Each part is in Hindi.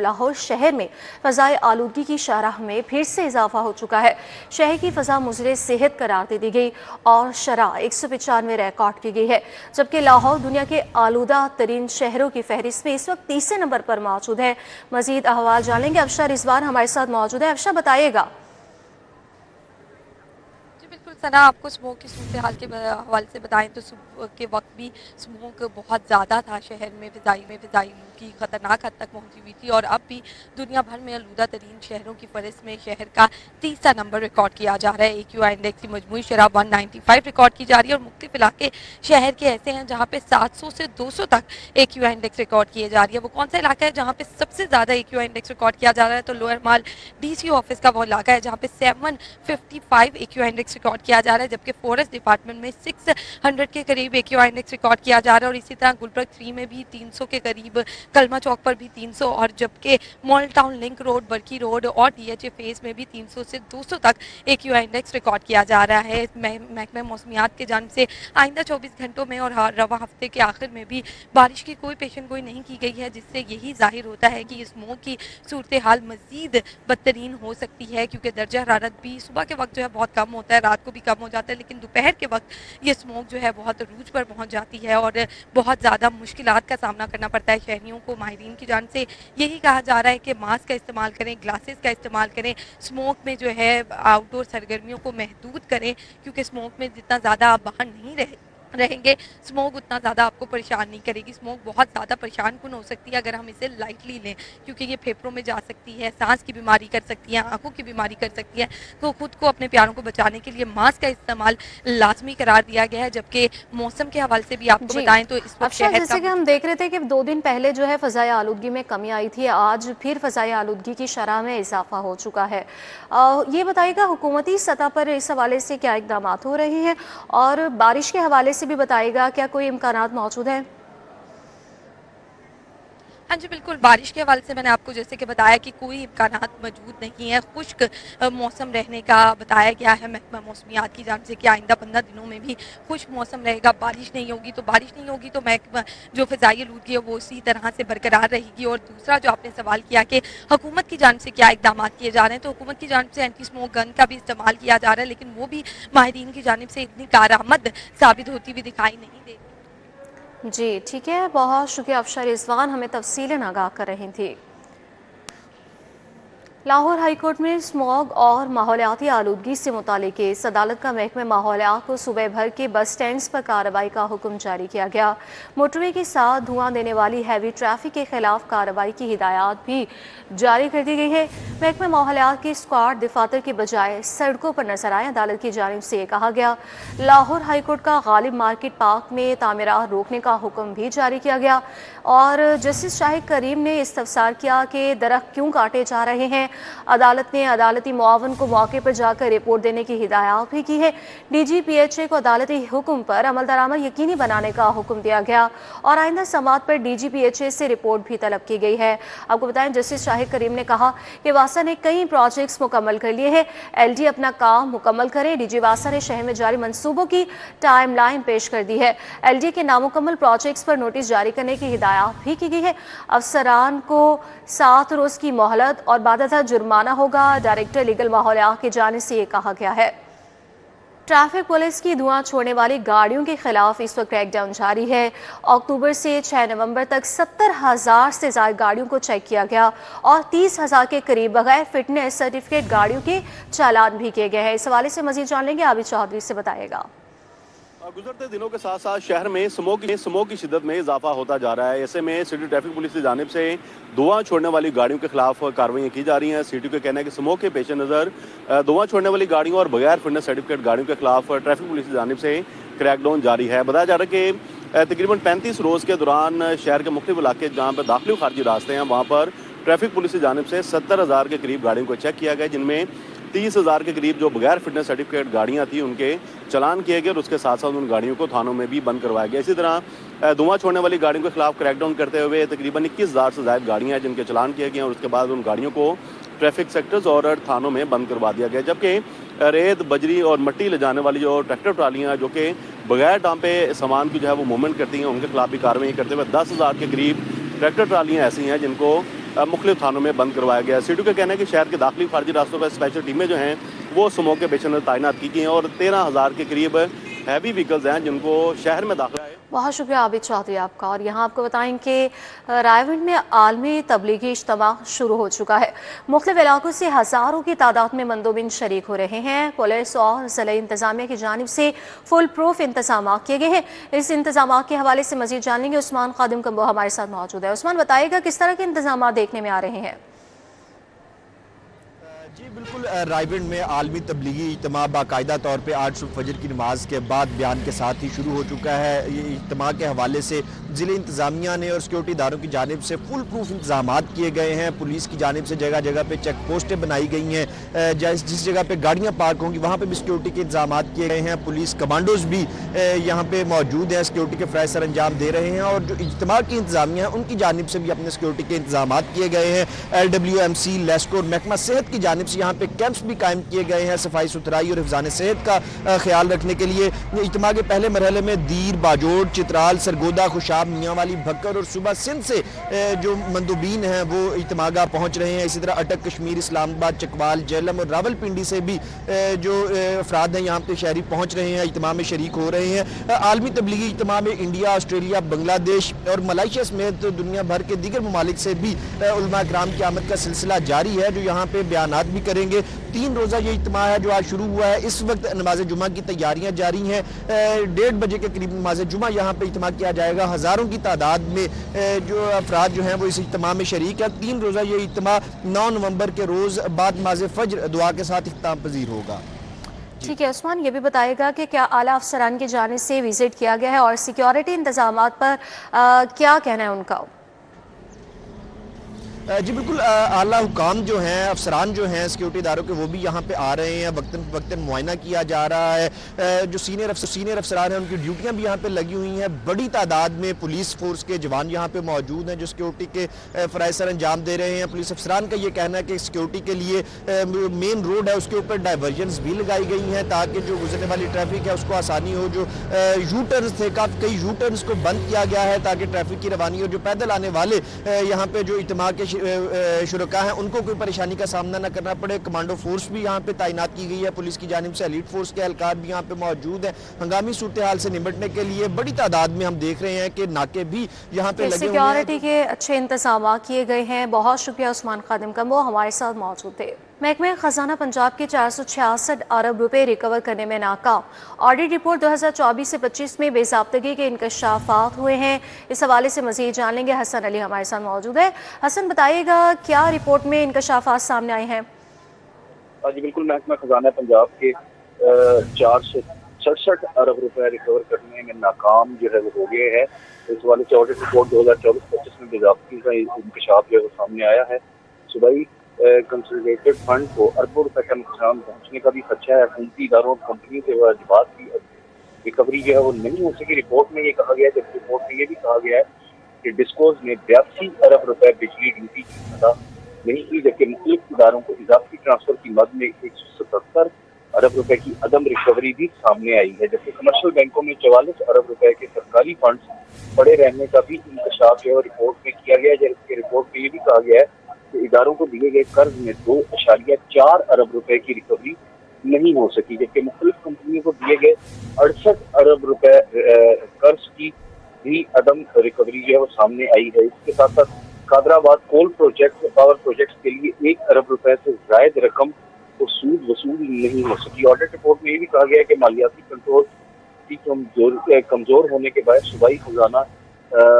लाहौर शहर में फ़ज़ाए आलूदगी की शरह में फिर से इजाफा हो चुका है। शहर की फ़ज़ा मुज़रे सेहत करार दे दी गई और शरह 195 रिकॉर्ड की गई है, जबकि लाहौर दुनिया के आलूदा तरीन शहरों की फहरिस्त में इस वक्त तीसरे नंबर पर मौजूद है। मजीद अहवाल जानेंगे, अफशा रिजवान हमारे साथ मौजूद है। अफशा, बताइएगा। बिल्कुल सना, आपको स्मोक की सूरत हाल के हवाले से बताएं तो सुबह के वक्त भी स्मोक बहुत ज़्यादा था शहर में। फ़िज़ाई की ख़तरनाक हद तक पहुंची हुई थी और अब भी दुनिया भर में आलूदा तरीन शहरों की फहरिस्त में शहर का तीसरा नंबर रिकॉर्ड किया जा रहा है। AQI इंडेक्स की मजमूई शरह 195 रिकॉर्ड की जा रही है और मुख्तलिफ इलाके शहर के ऐसे हैं जहाँ पे 700 से 200 तक AQI इंडेक्स रिकॉर्ड किए जा रही है। वो कौन सा इलाका है जहाँ पे सबसे ज़्यादा AQI इंडेक्स रिकॉर्ड किया जा रहा है? तो लोअर माल DC ऑफिस का वो इलाका है जहाँ पे 755 AQI इंडेक्स रिकॉर्ड किया जा रहा है, जबकि फॉरेस्ट डिपार्टमेंट में 600 के करीब AQI इंडेक्स रिकॉर्ड किया जा रहा है और इसी तरह गुलबर्ग 3 में भी 300 के करीब, कलमा चौक पर भी 300 और जबकि mall town link road, Barki road और DHA फेस में भी 300 से 200 तक AQI इंडेक्स रिकॉर्ड किया जा रहा है। महकमा मौसमियात के जानिब से आइंदा 24 घंटों में और रवा हफ्ते के आखिर में भी बारिश की कोई पेशन गोई नहीं की गई है, जिससे यही जाहिर होता है कि स्मोक की सूरत हाल मजीद बदतरीन हो सकती है, क्योंकि दर्जा हरारत भी सुबह के वक्त जो है बहुत कम होता है, रात को भी कम हो जाता है, लेकिन दोपहर के वक्त ये स्मोक जो है बहुत अरूज पर पहुंच जाती है और बहुत ज़्यादा मुश्किलात का सामना करना पड़ता है शहरियों को। माहिरीन की जान से यही कहा जा रहा है कि मास्क का इस्तेमाल करें, ग्लासेस का इस्तेमाल करें, स्मोक में जो है आउटडोर सरगर्मियों को महदूद करें, क्योंकि स्मोक में जितना ज़्यादा आप बाहर नहीं रहेंगे स्मोक उतना ज़्यादा आपको परेशान नहीं करेगी। स्मोक बहुत ज़्यादा परेशान कुन हो सकती है अगर हम इसे लाइटली लें, क्योंकि ये फेफड़ों में जा सकती है, सांस की बीमारी कर सकती है, आंखों की बीमारी कर सकती है। तो खुद को, अपने प्यारों को बचाने के लिए मास्क का इस्तेमाल लाजमी करार दिया गया है। जबकि मौसम के हवाले से भी आपको बताएं तो इस वक्त अफशा, जैसे कि हम देख रहे थे कि 2 दिन पहले जो है फ़ज़ाए आलूदगी में कमी आई थी, आज फिर फ़ज़ाए आलूदगी की शरह में इजाफा हो चुका है। ये बताइएगा, हुकूमती सतह पर इस हवाले से क्या इक़दाम हो रहे हैं और बारिश के हवाले से भी बताइएगा, क्या कोई इम्कानात मौजूद हैं? हाँ जी, बिल्कुल। बारिश के हवाले से मैंने आपको जैसे कि बताया कि कोई इम्कानात मौजूद नहीं है। खुश्क मौसम रहने का बताया गया है महकमा मौसमियात की जानिब से कि आइंदा 15 दिनों में भी खुश्क मौसम रहेगा। बारिश नहीं होगी तो महकमा जो फ़िज़ाई आलूदगी है वो इसी तरह से बरकरार रहेगी। और दूसरा जो आपने सवाल किया कि हुकूमत की जानिब से क्या इक़दाम किए जा रहे हैं, तो हुकूमत की जानिब से एंटी स्मोक गन का भी इस्तेमाल किया जा रहा है, लेकिन वो भी माहिरीन की जानिब से इतनी कारआमद साबित होती हुई दिखाई नहीं दे। जी ठीक है, बहुत शुक्रिया अफशा रिजवान, हमें तफसीलन आगाह कर रही थी। लाहौर हाईकोर्ट में स्मॉग और माहौलियाती आलूदगी से मुतालिक केस अदालत का महकमे माहौलियात को सुबह भर के बस स्टैंड्स पर कार्रवाई का हुक्म जारी किया गया। मोटरवे के साथ धुआं देने वाली हैवी ट्रैफिक के खिलाफ कार्रवाई की हिदायत भी जारी कर दी गई है। महकमे माहौलियात के स्क्वाड दफातर के बजाय सड़कों पर नजर आए। अदालत की जानिब से कहा गया। लाहौर हाईकोर्ट का गालिब मार्केट पार्क में तामीरात रोकने का हुक्म भी जारी किया गया और जस्टिस शाहिद करीम ने इस्तफसार किया कि दरख्त क्यों काटे जा रहे हैं। अदालत ने अदालती मुआवन को मौके पर जाकर रिपोर्ट देने की हिदायत भी की है। DGPHA को अदालती हुक्म पर अमल दरामद यकीनी बनाने का हुक्म दिया गया और आइंदा समात पर DGPHA से रिपोर्ट भी तलब की गई है। आपको बताएं, जस्टिस शाहिद करीम ने कहा कि वासा ने कई प्रोजेक्ट्स मुकम्मल कर लिए हैं। LD अपना काम मुकम्मल करे। DG वासा ने शहर में जारी मंसूबों की टाइमलाइन पेश कर दी है। LD के नामुकम्मल प्रोजेक्ट्स पर नोटिस जारी करने की हिदायत भी की गई है। अफसरान को 7 रोज की मोहलत और बादता जुर्माना होगा। डायरेक्टर लीगल माहौलियात की जानिब से ये कहा गया है। ट्रैफिक पुलिस की धुआं छोड़ने वाली गाड़ियों के खिलाफ इस वक्त क्रैकडाउन जारी है। अक्टूबर से 6 नवंबर तक 70,000 से ज्यादा गाड़ियों को चेक किया गया और 30,000 के करीब बगैर फिटनेस सर्टिफिकेट गाड़ियों के चालान भी किए गए हैं। इस हवाले से मजीद जान लेंगे, आबिद चौधरी से बताएगा। गुजरते दिनों के साथ साथ शहर में स्मोक की शिद्दत में इजाफा होता जा रहा है। ऐसे में सिटी ट्रैफिक पुलिस की जानिब से धुआं छोड़ने वाली गाड़ियों के खिलाफ कार्रवाई की जा रही हैं। सिटी का कहना है कि स्मोक के पेश नज़र धुआं छोड़ने वाली गाड़ियों और बगैर फिटनेस सर्टिफिकेट गाड़ियों के खिलाफ ट्रैफिक पुलिस की जानिब से क्रैकडाउन जारी है। बताया जा रहा है कि तकरीबन 35 रोज़ के दौरान शहर के मुख्तलिफ इलाके जहाँ पर दाखिली और खारजी रास्ते हैं वहाँ पर ट्रैफिक पुलिस की जानिब से 70,000 के करीब गाड़ियों को चेक किया गया, जिनमें 30,000 के करीब जो बगैर फिटनेस सर्टिफिकेट गाड़ियाँ थी उनके चलान किए गए और उसके साथ साथ उन गाड़ियों को थानों में भी बंद करवाया गया। इसी तरह धुआं छोड़ने वाली गाड़ियों के खिलाफ क्रैकडाउन करते हुए तकरीबन 21,000 से ज़्यादा गाड़ियाँ हैं जिनके चलान किए गए और उसके बाद उन गाड़ियों को ट्रैफिक सेक्टर्स और थानों में बंद करवा दिया गया। जबकि रेत, बजरी और मिट्टी ले जाने वाली जो ट्रैक्टर ट्रालियाँ जो कि बगैर टाइम पे सामान की जो है वो मूवमेंट करती हैं, उनके खिलाफ भी कार्रवाई करते हुए 10,000 के करीब ट्रैक्टर ट्रालियाँ ऐसी हैं जिनको मुख्तलिफ थानों में बंद करवाया गया है। सीटू का कहना है कि शहर के दाखिली खारजी रास्तों पर स्पेशल टीमें जो हैं वो स्मोक के पेश नज़र तैनात की गई हैं और 13,000 के करीब हैवी व्हीकल्स हैं जिनको शहर में दाखिला है। बहुत शुक्रिया आबिद चौधरी आपका। और यहाँ आपको बताएं कि रायगढ़ में आलमी तबलीगी इज्तिमा शुरू हो चुका है। मुख्तलिफ इलाकों से हज़ारों की तादाद में मंदोबिन शरीक हो रहे हैं। पुलिस और ज़िला इंतज़ामिया की जानिब से फुल प्रूफ इंतजाम किए गए हैं। इस इंतजाम के हवाले से मज़ीद जान लेंगे। उस्मान खादिम कम्बो हमारे साथ मौजूद है। उस्मान, बताइएगा किस तरह के इंतजाम देखने में आ रहे हैं? जी बिल्कुल, रायगढ़ में आलमी तबलीगी इज्तिमा बाकायदा तौर पे आज सुबह फजर की नमाज के बाद बयान के साथ ही शुरू हो चुका है। ये इज्तिमा के हवाले से ज़िले इंतज़ामिया ने और सिक्योरिटी इदारों की जानिब से फुल प्रूफ इंतजाम किए गए हैं। पुलिस की जानिब से जगह जगह पे चेक पोस्टें बनाई गई हैं। जिस जगह पे गाड़ियाँ पार्क होंगी वहाँ पर भी सिक्योरिटी के इंतजाम किए गए हैं। पुलिस कमांडोज भी यहाँ पे मौजूद हैं, सिक्योरिटी के फ़राइज़ सर अंजाम दे रहे हैं। और जो इज्तिमा की इंतजामिया है उनकी जानिब से भी अपने सिक्योरिटी के इंतजाम किए गए हैं। LWMC, लेस्को, महकमा सेहत की जानिब से यहाँ पे कैंप्स भी कायम किए गए हैं सफाई सुथराई और हिफाज़ान सेहत का ख्याल रखने के लिए। इज्तिमा के पहले मरहले में दीर, बाजोड़, चित्राल, सरगोदा, खुशाब, मियांवाली, भक्कर और सुबह सिंध से जो मंदोबीन हैं वो इज्तिमा गाह पहुँच रहे हैं। इसी तरह अटक, कश्मीर, इस्लामाबाद, चकवाल, जेलम और रावलपिंडी से भी जो अफराद हैं यहाँ पे शहरी पहुँच रहे हैं, इज्तिमा में शरीक हो रहे हैं। आलमी तबलीगी इज्तिमा में इंडिया, ऑस्ट्रेलिया, बांग्लादेश और मलाइशिया समेत दुनिया भर के दीगर ममालिक से भी उलमा इकराम की आमद का सिलसिला जारी है, जो यहाँ पे बयानात भी करेंगे। 3 रोज़ा ये इज्तिमा है जो आज शुरू हुआ है। इस वक्त नमाज जुमा की तैयारियां जारी हैं। 1:30 बजे के करीब नमाज जुमा यहाँ पे इज्तिमा किया जाएगा। हज़ारों की तादाद में जो अफराद जो हैं वो इस इज्तिमा में शरीक है। 3 रोज़ा ये इज्तिमा 9 नवंबर के रोज़ बाद नमाज फज्र दुआ के साथ इख्तिताम पजीर होगा। ठीक है उस्मान, ये भी बताएगा कि क्या आला अफसरान की जानिब से विजिट किया गया है और सिक्योरिटी इंतजाम पर क्या कहना है उनका? जी बिल्कुल, आला हुकाम जो हैं, अफसरान जो हैं सिक्योरिटी इदारों के, वो भी यहाँ पे आ रहे हैं। वक्तन वक्तन मुआयना किया जा रहा है। जो सीनियर अफसरान हैं उनकी ड्यूटियाँ भी यहाँ पे लगी हुई हैं। बड़ी तादाद में पुलिस फोर्स के जवान यहाँ पे मौजूद हैं जो सिक्योरिटी के फ़राइज़ सर अंजाम दे रहे हैं। पुलिस अफसरान का ये कहना है कि सिक्योरिटी के लिए मेन रोड है उसके ऊपर डाइवर्जन्स भी लगाई गई हैं ताकि जो गुजरने वाली ट्रैफिक है उसको आसानी हो। जो यू टर्न्स थे, कई यू टर्न्स को बंद किया गया है ताकि ट्रैफिक की रवानी हो। जो पैदल आने वाले यहाँ पे जो इज्तिमा के शुरका हैं उनको कोई परेशानी का सामना न करना पड़े। कमांडो फोर्स भी यहाँ पे तैनात की गई है पुलिस की जानिब से। एलीट फोर्स के एहलकार भी यहाँ पे मौजूद है। हंगामी सूरत हाल से निपटने के लिए बड़ी तादाद में हम देख रहे हैं कि नाके भी यहाँ पे लगे हुए हैं। सिक्योरिटी के अच्छे इंतजाम किए गए हैं। बहुत शुक्रिया उस्मान खादिम कम्बो हमारे साथ मौजूद थे। महकमा खजाना पंजाब के 466 अरब रुपए रिकवर करने में नाकाम। ऑडिट रिपोर्ट 2024 से 25 में बेज़ाब्तगी के इंकशाफात हुए हैं। इस हवाले से मज़ीद जान लेंगे। हसन अली हमारे साथ मौजूद है। हसन, बताइएगा क्या रिपोर्ट में इंकशाफात सामने आए हैं? जी बिल्कुल, महकमा खजाना पंजाब के 467 अरब रुपए रिकवर करने में नाकाम जो है वो हो गए हैं। इस हवाले से ऑडिट रिपोर्ट 2024-25 में बेज़ाब्तगी का इंकशाफ जो है वो सामने आया है। सूबाई कंसोलिडेटेड फंड को अरबों रुपए का नुकसान पहुंचने का भी खदशा है। हुकूमती इदारों और कंपनियों के वाजिबात की रिकवरी जो है वो नहीं हो सकी। रिपोर्ट में ये कहा गया है, जबकि रिपोर्ट में ये भी कहा गया है कि डिस्कोज ने 82 अरब रुपए बिजली ड्यूटी की अदा नहीं की, जबकि मुख्तलिफ इदारों को इजाफी ट्रांसफर की मद में 177 अरब रुपए की अदम रिकवरी भी सामने आई है। जबकि कमर्शियल बैंकों में 44 अरब रुपए के सरकारी फंड पड़े रहने का भी इंकशाफ जो है रिपोर्ट में किया गया है। जबकि रिपोर्ट में ये भी कहा गया है कि इदारों को दिए गए कर्ज में 2.4 अरब रुपए की रिकवरी नहीं हो सकी, जबकि मुख्तलिफ कंपनियों को दिए गए 68 अरब रुपए कर्ज की भी अदम रिकवरी जो है वो सामने आई है। इसके साथ साथ कादराबाद कोल प्रोजेक्ट, पावर प्रोजेक्ट के लिए 1 अरब रुपए से जायद रकम को सूद वसूल नहीं हो सकी। ऑडिट रिपोर्ट में ये भी कहा गया है कि मालियाती कंट्रोल की कमजोर होने के बाद सूबाई खजाना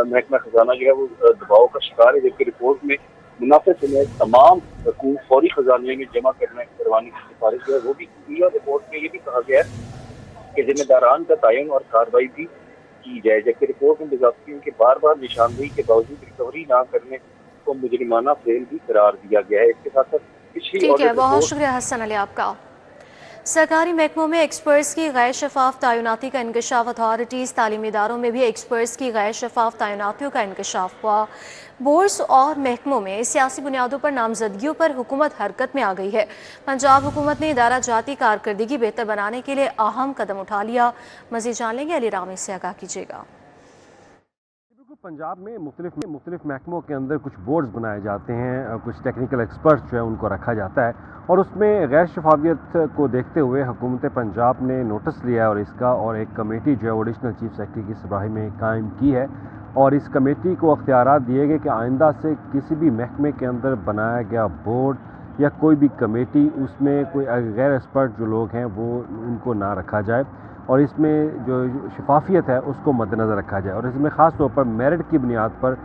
महकमा खजाना जो है वो दबाव का शिकार है। जबकि रिपोर्ट में मुनाफे समेत तमाम रकूम फौरी खजाने में जमा करवाने की सिफारिश जो है वो भी की है। और रिपोर्ट में ये भी कहा गया है कि जिम्मेदारान का तयन और कार्रवाई भी की जाए। जबकि रिपोर्ट में बेज़ाब्तियों के बार बार निशानदेही के बावजूद रिकवरी ना करने को मुजरिमाना फेल भी करार दिया गया है। इसके साथ साथ ठीक है, बहुत शुक्रिया हसन अली आपका। सरकारी महकमों में एक्सपर्ट्स की गैर शफाफ तैनाती का इंकशाफ। अथॉरिटीज़ तालीमी इदारों में भी एक्सपर्ट्स की गैर शफाफ तैनातियों का इंकशाफ हुआ। बोर्ड्स और महकमों में सियासी बुनियादों पर नामजदगियों पर हुकूमत हरकत में आ गई है। पंजाब हुकूमत ने इदारा जाती कारकर्दगी बेहतर बनाने के लिए अहम कदम उठा लिया। मज़ीद जान लेंगे, अली रामी से आगाह कीजिएगा। पंजाब में मुख्तलिफ महकमों के अंदर कुछ बोर्ड्स बनाए जाते हैं, कुछ टेक्निकल एक्सपर्ट्स जो है उनको रखा जाता है और उसमें गैर शफाफियत को देखते हुए हुकूमत पंजाब ने नोटिस लिया है और इसका और एक कमेटी जो है एडिशनल चीफ सेक्रेटरी की सरबराही में कायम की है और इस कमेटी को अख्तियारात दिए गए कि आइंदा से किसी भी महकमे के अंदर बनाया गया बोर्ड या कोई भी कमेटी उसमें कोई गैर एक्सपर्ट जो लोग हैं वो उनको ना रखा जाए और इसमें जो शफाफियत है उसको मद्देनज़र रखा जाए और इसमें ख़ास तौर पर मेरिट की बुनियाद पर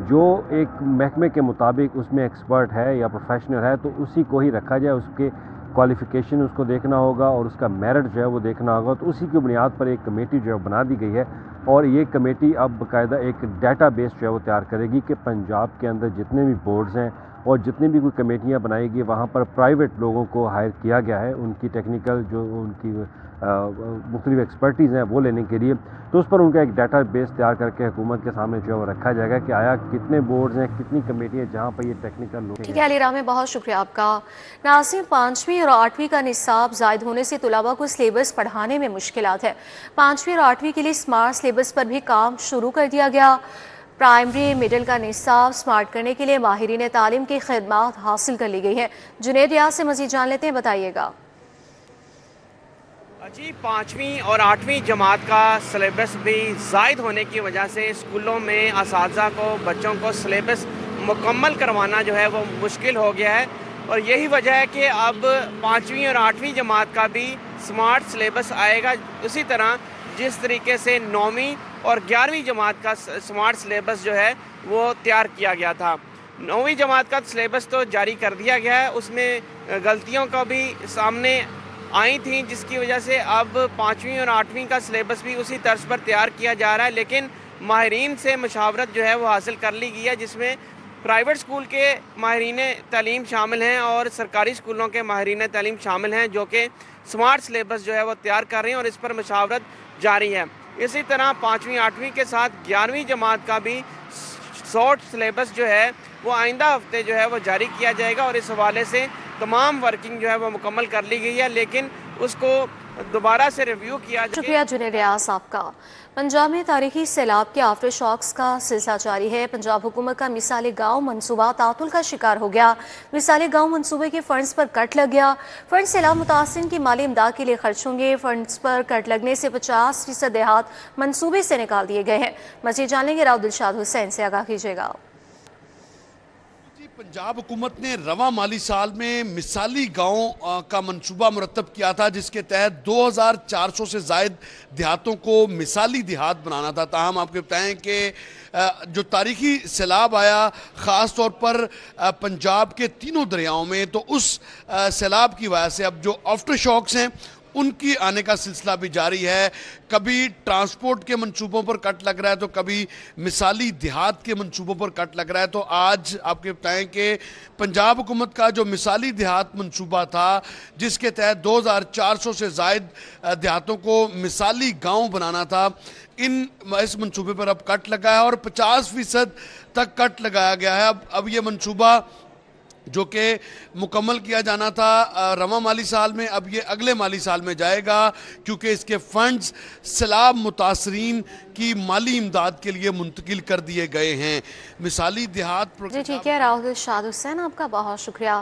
जो एक महकमे के मुताबिक उसमें एक्सपर्ट है या प्रोफेशनल है तो उसी को ही रखा जाए, उसके क्वालिफ़िकेशन उसको देखना होगा और उसका मेरिट जो है वो देखना होगा। तो उसी की बुनियाद पर एक कमेटी जो है बना दी गई है और ये कमेटी अब बाकायदा एक डाटा बेस जो है वो तैयार करेगी कि पंजाब के अंदर जितने भी बोर्ड्स हैं और जितनी भी कोई कमेटियाँ बनाएगी वहाँ पर प्राइवेट लोगों को हायर किया गया है उनकी टेक्निकल जो उनकी मुख्तलिफ एक्सपर्टीज़ हैं वो लेने के लिए, तो उस पर उनका एक डाटा बेस तैयार करके हुकूमत के सामने जो है वो रखा जाएगा कि आया कितने बोर्ड्स हैं, कितनी कमेटियाँ जहाँ पर ये टेक्निकल लोग। ठीक है अली राम, बहुत शुक्रिया आपका। नाज़रीन, 5वीं और 8वीं का निसाब ज़ायद होने से तलबा को सिलेबस पढ़ाने में मुश्किलात है। 5वीं और 8वीं के लिए स्मार्ट सिलेबस पर भी काम शुरू कर दिया गया। प्राइमरी मिडिल का निसाब स्मार्ट करने के लिए माहिरीन तालीम की खिदमात हासिल कर ली गई हैं। जुनैद रियाज से मज़ीद जान लेते हैं, बताइएगा। जी, 5वीं और 8वीं जमात का सिलेबस भी ज़ायद होने की वजह से स्कूलों में असातिज़ा को बच्चों को सिलेबस मुकम्मल करवाना जो है वो मुश्किल हो गया है और यही वजह है कि अब 5वीं और 8वीं जमात का भी स्मार्ट सिलेबस आएगा। उसी तरह जिस तरीके से 9वीं और 11वीं जमात का स्मार्ट सिलेबस जो है वो तैयार किया गया था। 9वीं जमात का सिलेबस तो जारी कर दिया गया है, उसमें गलतियों का भी सामने आई थी जिसकी वजह से अब 5वीं और 8वीं का सिलेबस भी उसी तर्ज पर तैयार किया जा रहा है, लेकिन माहिरीन से मशावरत जो है वो हासिल कर ली गई है जिसमें प्राइवेट स्कूल के माहिरीन तालीम शामिल हैं और सरकारी स्कूलों के माहिरीन तालीम शामिल हैं जो कि स्मार्ट सिलेबस जो है वो तैयार कर रहे हैं और इस पर मशावरत जारी है। इसी तरह 5वीं 8वीं के साथ 11वीं जमात का भी शॉर्ट सिलेबस जो है वो आइंदा हफ्ते जो है वो जारी किया जाएगा और इस हवाले से तमाम वर्किंग जो है वो मुकम्मल कर ली गई है, लेकिन उसको दोबारा से रिव्यू किया जाए। शुक्रिया जुनैद रियाज आपका। पंजाब में तारीखी सैलाब के आफ्टर शॉक्स का सिलसिला जारी है। पंजाब हुकूमत का मिसाली गांव मंसूबा तातुल का शिकार हो गया। मिसाली गांव मंसूबे के फंड्स पर कट लग गया। फंड सैलाब मुतासिरीन की माली इमदाद के लिए खर्च होंगे। फंड्स पर कट लगने से 50% देहात मंसूबे से निकाल दिए गए हैं। मजीद जान लेंगे राव दिलशाद हुसैन से, आगाह कीजिएगा। पंजाब हुकूमत ने रवा माली साल में मिसाली गांव का मंसूबा मुरतब किया था जिसके तहत 2400 से ज़ायद देहातों को मिसाली देहात बनाना था। ताहम आपको बताएं कि जो तारीखी सैलाब आया ख़ास तौर पर पंजाब के तीनों दरियाओं में, तो उस सैलाब की वजह से अब जो आफ्टर शॉक्स हैं उनकी आने का सिलसिला भी जारी है। कभी ट्रांसपोर्ट के मंसूबों पर कट लग रहा है तो कभी मिसाली देहात के मंसूबों पर कट लग रहा है। तो आज आपके बताएं कि पंजाब हुकूमत का जो मिसाली देहात मंसूबा था जिसके तहत 2400 से ज़ायद देहातों को मिसाली गांव बनाना था, इस मंसूबे पर अब कट लगा है और 50% तक कट लगाया गया है। अब ये मंसूबा जो कि मुकम्मल किया जाना था रवा माली साल में, अब ये अगले माली साल में जाएगा क्योंकि इसके फंड्स सैलाब मुतासरीन की माली इमदाद के लिए मुंतकिल कर दिए गए हैं। मिसाली देहात जी ठीक है, राहुल शाद हुसैन आपका बहुत शुक्रिया।